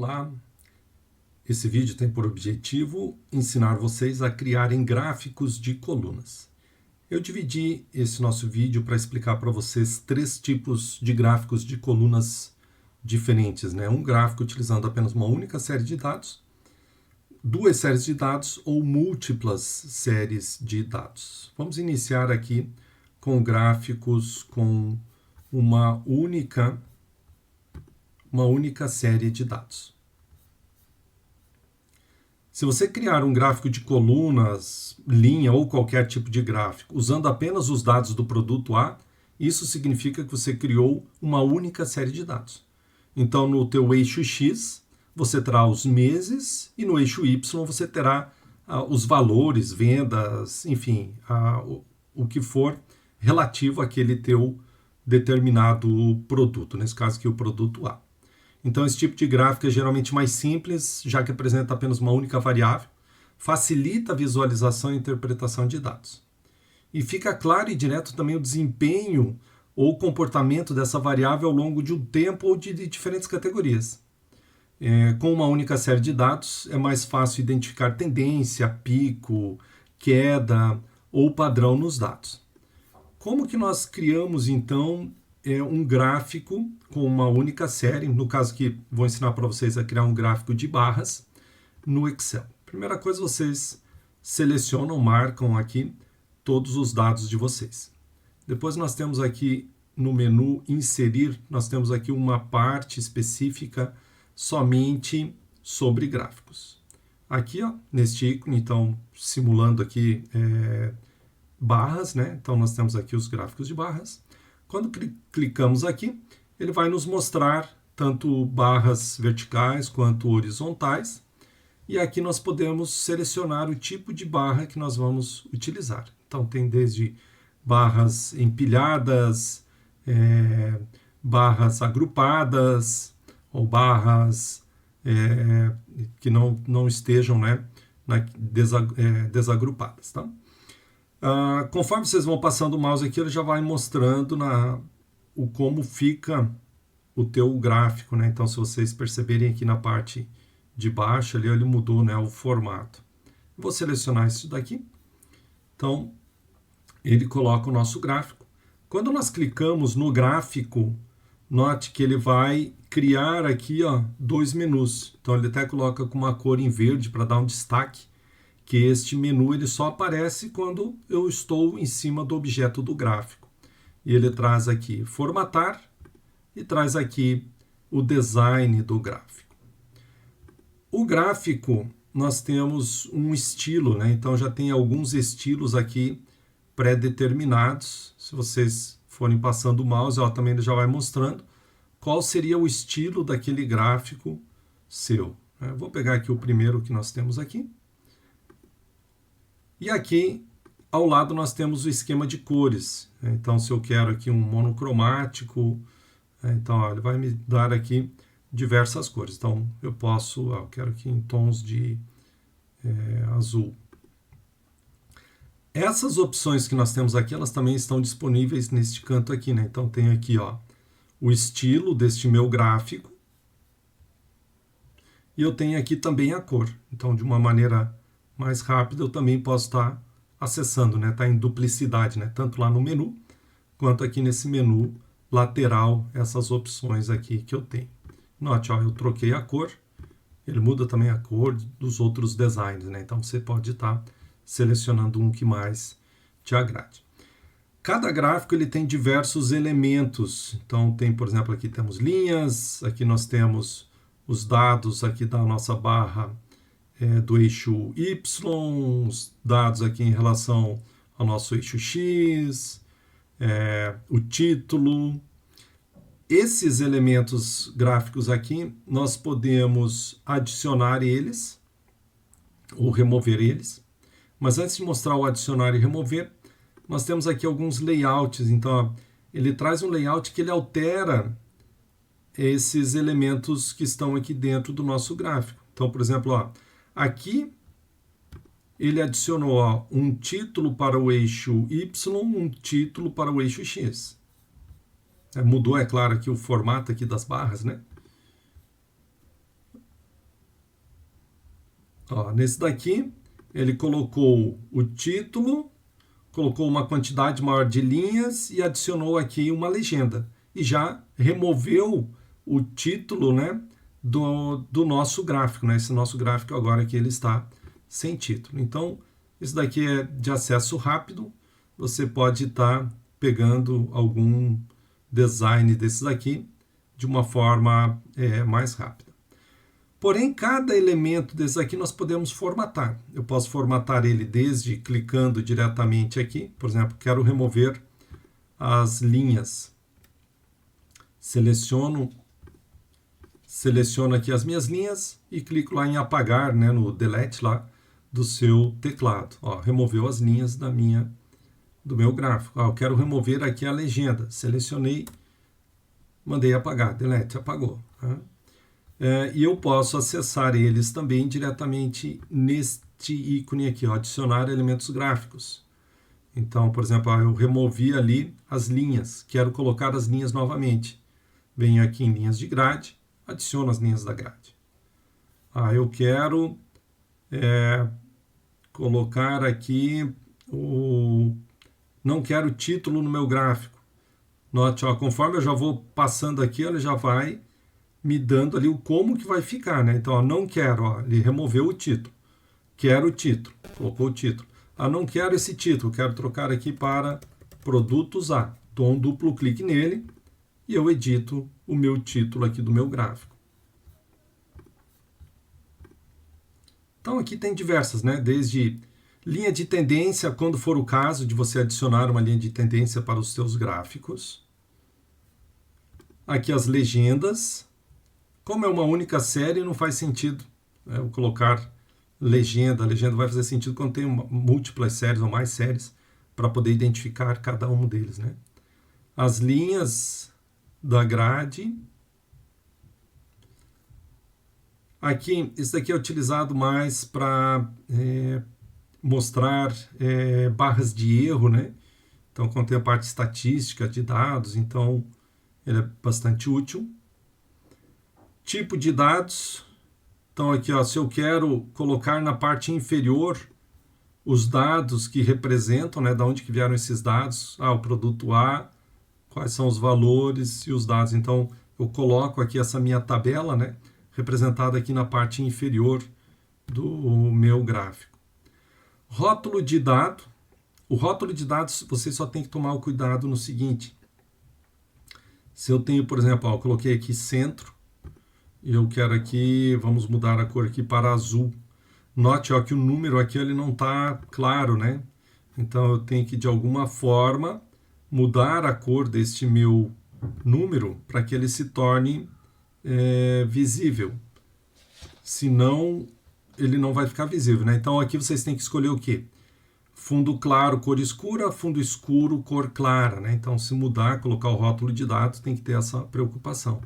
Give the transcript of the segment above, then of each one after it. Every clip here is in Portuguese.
Olá! Esse vídeo tem por objetivo ensinar vocês a criarem gráficos de colunas. Eu dividi esse nosso vídeo para explicar para vocês 3 tipos de gráficos de colunas diferentes, né? Um gráfico utilizando apenas uma única série de dados, 2 séries de dados ou múltiplas séries de dados. Vamos iniciar aqui com gráficos com uma única série de dados. Se você criar um gráfico de colunas, linha ou qualquer tipo de gráfico, usando apenas os dados do produto A, isso significa que você criou uma única série de dados. Então, no teu eixo X, você terá os meses e no eixo Y você terá os valores, vendas, enfim, o que for relativo àquele teu determinado produto, nesse caso aqui o produto A. Então, esse tipo de gráfico é geralmente mais simples, já que apresenta apenas uma única variável, facilita a visualização e interpretação de dados. E fica claro e direto também o desempenho ou comportamento dessa variável ao longo de um tempo ou de diferentes categorias. Com uma única série de dados, é mais fácil identificar tendência, pico, queda ou padrão nos dados. Como que nós criamos, então, um gráfico com uma única série? No caso que vou ensinar para vocês a criar um gráfico de barras no Excel. Primeira coisa, vocês selecionam, marcam aqui todos os dados de vocês. Depois nós temos aqui no menu Inserir, nós temos aqui uma parte específica somente sobre gráficos. Aqui, ó, neste ícone, então, simulando aqui barras, né? Então, nós temos aqui os gráficos de barras. Quando clicamos aqui, ele vai nos mostrar tanto barras verticais quanto horizontais. E aqui nós podemos selecionar o tipo de barra que nós vamos utilizar. Então, tem desde barras empilhadas, barras agrupadas, ou barras que não estejam, né, desagrupadas, tá? Conforme vocês vão passando o mouse aqui, ele já vai mostrando como fica o teu gráfico, né? Então, se vocês perceberem aqui na parte de baixo, ali ele mudou, né, o formato. Vou selecionar isso daqui. Então, ele coloca o nosso gráfico. Quando nós clicamos no gráfico, note que ele vai criar aqui, ó, 2 menus. Então, ele até coloca com uma cor em verde para dar um destaque, que este menu ele só aparece quando eu estou em cima do objeto do gráfico. E ele traz aqui formatar e traz aqui o design do gráfico. O gráfico, nós temos um estilo, né? Então já tem alguns estilos aqui pré-determinados. Se vocês forem passando o mouse, ó, também ele já vai mostrando qual seria o estilo daquele gráfico seu. Eu vou pegar aqui o primeiro que nós temos aqui. E aqui, ao lado, nós temos o esquema de cores. Então, se eu quero aqui um monocromático, então ó, ele vai me dar aqui diversas cores. Então, eu quero aqui em tons de azul. Essas opções que nós temos aqui, elas também estão disponíveis neste canto aqui, né? Então, tem aqui, ó, o estilo deste meu gráfico. E eu tenho aqui também a cor. Então, de uma maneira mais rápida, eu também posso estar acessando, né? Está em duplicidade, né? Tanto lá no menu, quanto aqui nesse menu lateral, essas opções aqui que eu tenho. Note, ó, eu troquei a cor, ele muda também a cor dos outros designs, né? Então, você pode estar selecionando um que mais te agrade. Cada gráfico ele tem diversos elementos. Então, tem, por exemplo, aqui temos linhas, aqui nós temos os dados aqui da nossa barra do eixo Y, os dados aqui em relação ao nosso eixo X, o título. Esses elementos gráficos aqui, nós podemos adicionar eles ou remover eles. Mas antes de mostrar o adicionar e remover, nós temos aqui alguns layouts. Então, ó, ele traz um layout que ele altera esses elementos que estão aqui dentro do nosso gráfico. Então, por exemplo, ó, aqui ele adicionou, ó, um título para o eixo Y, um título para o eixo X. Mudou, é claro, aqui o formato aqui das barras, né? Ó, nesse daqui, ele colocou o título, colocou uma quantidade maior de linhas e adicionou aqui uma legenda. E já removeu o título, né, do nosso gráfico, né? Esse nosso gráfico agora aqui ele está sem título. Então, isso daqui é de acesso rápido. Você pode estar pegando algum design desses aqui de uma forma mais rápida. Porém, cada elemento desses aqui nós podemos formatar. Eu posso formatar ele desde clicando diretamente aqui. Por exemplo, quero remover as linhas. Seleciono aqui as minhas linhas e clico lá em apagar, né, no delete lá do seu teclado. Ó, removeu as linhas do meu gráfico. Eu quero remover aqui a legenda. Selecionei, mandei apagar, delete, apagou. Tá? E eu posso acessar eles também diretamente neste ícone aqui, ó, adicionar elementos gráficos. Então, por exemplo, eu removi ali as linhas, quero colocar as linhas novamente. Venho aqui em linhas de grade, adiciono as linhas da grade. Eu quero colocar aqui não quero título no meu gráfico. Note, ó, conforme eu já vou passando aqui, ele já vai me dando ali o como que vai ficar, né? Então, ó, não quero, ó, ele removeu o título. Quero o título, colocou o título. Não quero esse título, quero trocar aqui para produtos A. Dou um duplo clique nele e eu edito o meu título aqui do meu gráfico. Então, aqui tem diversas, né? Desde linha de tendência, quando for o caso de você adicionar uma linha de tendência para os seus gráficos. Aqui as legendas. Como é uma única série, não faz sentido eu colocar legenda. A legenda vai fazer sentido quando tem múltiplas séries ou mais séries para poder identificar cada um deles, né? As linhas da grade. Aqui, isso daqui é utilizado mais para mostrar barras de erro, né? Então, quando tem a parte estatística de dados, então ele é bastante útil. Tipo de dados. Então aqui, ó, se eu quero colocar na parte inferior os dados que representam, né, da onde que vieram esses dados, o produto A, quais são os valores e os dados. Então eu coloco aqui essa minha tabela, né, representada aqui na parte inferior do meu gráfico. Rótulo de dado. O rótulo de dados, você só tem que tomar o cuidado no seguinte. Se eu tenho, por exemplo, eu coloquei aqui centro, e eu quero aqui, vamos mudar a cor aqui para azul. Note, ó, que o número aqui ele não está claro, né? Então eu tenho que de alguma forma mudar a cor deste meu número para que ele se torne visível. Senão ele não vai ficar visível, né? Então aqui vocês têm que escolher o quê? Fundo claro, cor escura, fundo escuro, cor clara, né? Então se mudar, colocar o rótulo de dados, tem que ter essa preocupação.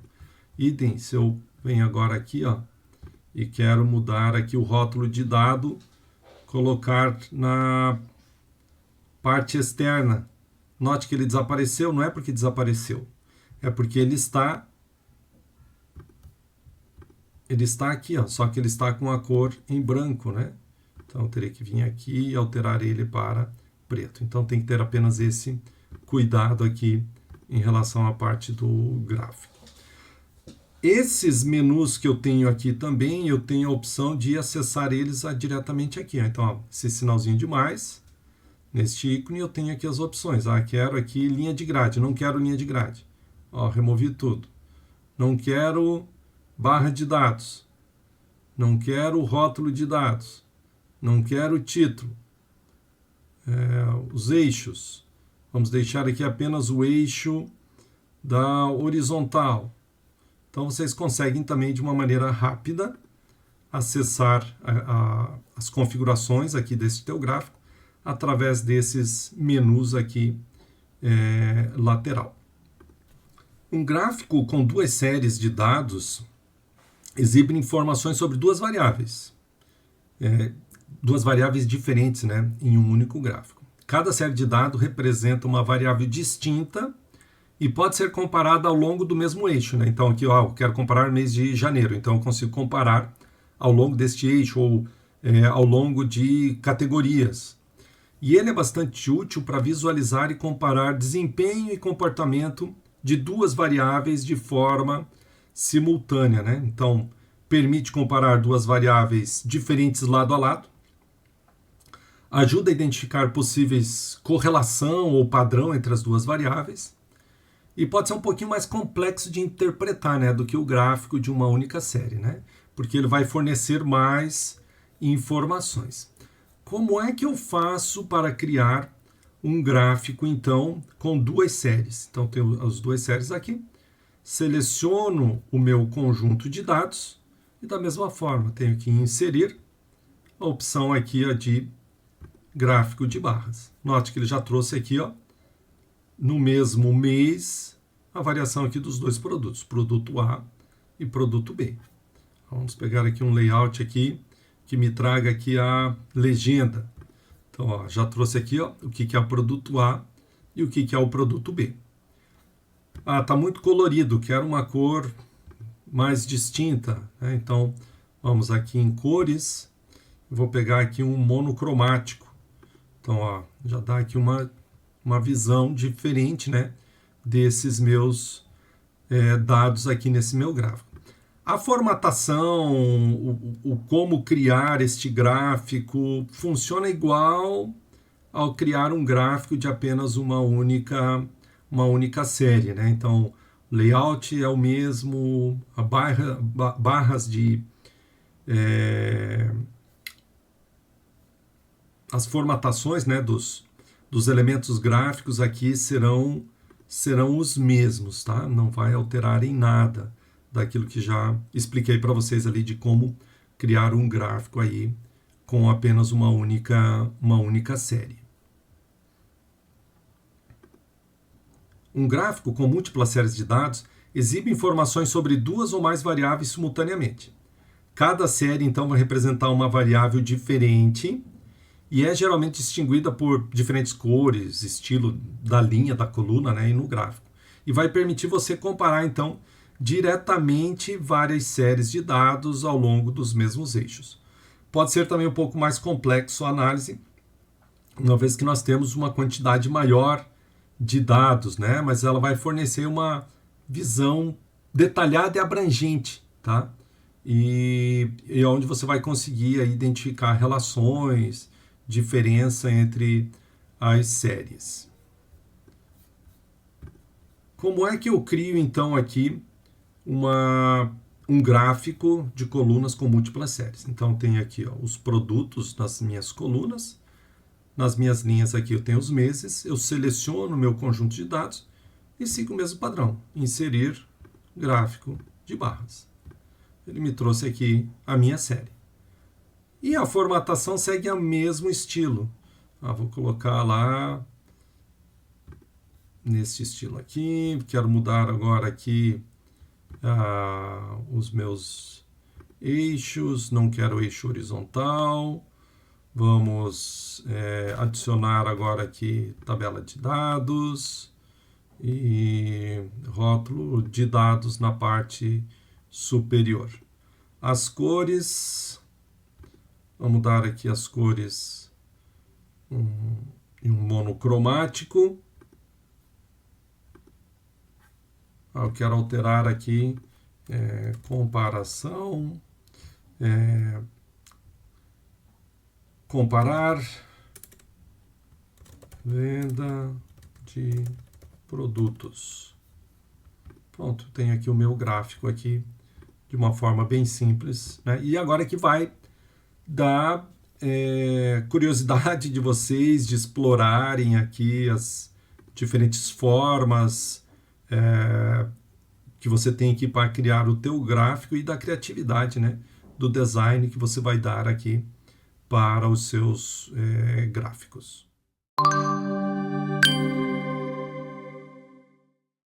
Idem, se eu venho agora aqui, ó, e quero mudar aqui o rótulo de dado, colocar na parte externa. Note que ele desapareceu, não é porque desapareceu, é porque ele está aqui, ó, só que ele está com a cor em branco, né? Então eu teria que vir aqui e alterar ele para preto. Então tem que ter apenas esse cuidado aqui em relação à parte do gráfico. Esses menus que eu tenho aqui também, eu tenho a opção de acessar eles diretamente aqui. Ó. Então, ó, esse sinalzinho de mais, neste ícone eu tenho aqui as opções. Quero aqui linha de grade, não quero linha de grade. Ó, removi tudo. Não quero barra de dados. Não quero rótulo de dados. Não quero título. Os eixos. Vamos deixar aqui apenas o eixo da horizontal. Então, vocês conseguem também, de uma maneira rápida, acessar as configurações aqui desse teu gráfico através desses menus aqui lateral. Um gráfico com duas séries de dados exibe informações sobre duas variáveis diferentes, né, em um único gráfico. Cada série de dados representa uma variável distinta e pode ser comparada ao longo do mesmo eixo, né? Então aqui, ó, eu quero comparar o mês de janeiro, então eu consigo comparar ao longo deste eixo, ou ao longo de categorias. E ele é bastante útil para visualizar e comparar desempenho e comportamento de duas variáveis de forma simultânea, né? Então, permite comparar duas variáveis diferentes lado a lado, ajuda a identificar possíveis correlação ou padrão entre as duas variáveis, e pode ser um pouquinho mais complexo de interpretar, né, do que o gráfico de uma única série, né? Porque ele vai fornecer mais informações. Como é que eu faço para criar um gráfico, então, com duas séries? Então, tenho as duas séries aqui. Seleciono o meu conjunto de dados e, da mesma forma, tenho que inserir a opção aqui de gráfico de barras. Note que ele já trouxe aqui, ó, no mesmo mês, a variação aqui dos dois produtos, produto A e produto B. Vamos pegar aqui um layout aqui que me traga aqui a legenda. Então, ó, já trouxe aqui, ó, o que é o produto A e o que é o produto B. Ah, tá muito colorido, quero uma cor mais distinta, né? Então, vamos aqui em cores, vou pegar aqui um monocromático. Então, ó, já dá aqui uma visão diferente, né, desses meus dados aqui nesse meu gráfico. A formatação, o como criar este gráfico, funciona igual ao criar um gráfico de apenas uma única série, né? Então, layout é o mesmo, barras de... as formatações, né, dos elementos gráficos aqui serão os mesmos, tá? Não vai alterar em nada daquilo que já expliquei para vocês ali de como criar um gráfico aí com apenas uma única série. Um gráfico com múltiplas séries de dados exibe informações sobre duas ou mais variáveis simultaneamente. Cada série, então, vai representar uma variável diferente e é geralmente distinguida por diferentes cores, estilo da linha, da coluna, né, e no gráfico. E vai permitir você comparar, então, diretamente várias séries de dados ao longo dos mesmos eixos. Pode ser também um pouco mais complexo a análise, uma vez que nós temos uma quantidade maior de dados, né, mas ela vai fornecer uma visão detalhada e abrangente, tá? E onde você vai conseguir aí identificar relações, diferença entre as séries. Como é que eu crio, então, aqui um gráfico de colunas com múltiplas séries? Então, tem aqui, ó, os produtos nas minhas colunas. Nas minhas linhas aqui eu tenho os meses. Eu seleciono o meu conjunto de dados e sigo o mesmo padrão. Inserir gráfico de barras. Ele me trouxe aqui a minha série. E a formatação segue o mesmo estilo. Vou colocar lá nesse estilo aqui. Quero mudar agora aqui os meus eixos. Não quero eixo horizontal. Vamos adicionar agora aqui tabela de dados e rótulo de dados na parte superior. As cores... Vamos dar aqui as cores em um monocromático. Eu quero alterar aqui comparação, comparar venda de produtos. Pronto, tenho aqui o meu gráfico aqui de uma forma bem simples, né? E agora que vai da curiosidade de vocês de explorarem aqui as diferentes formas que você tem aqui para criar o teu gráfico e da criatividade, né, do design que você vai dar aqui para os seus gráficos.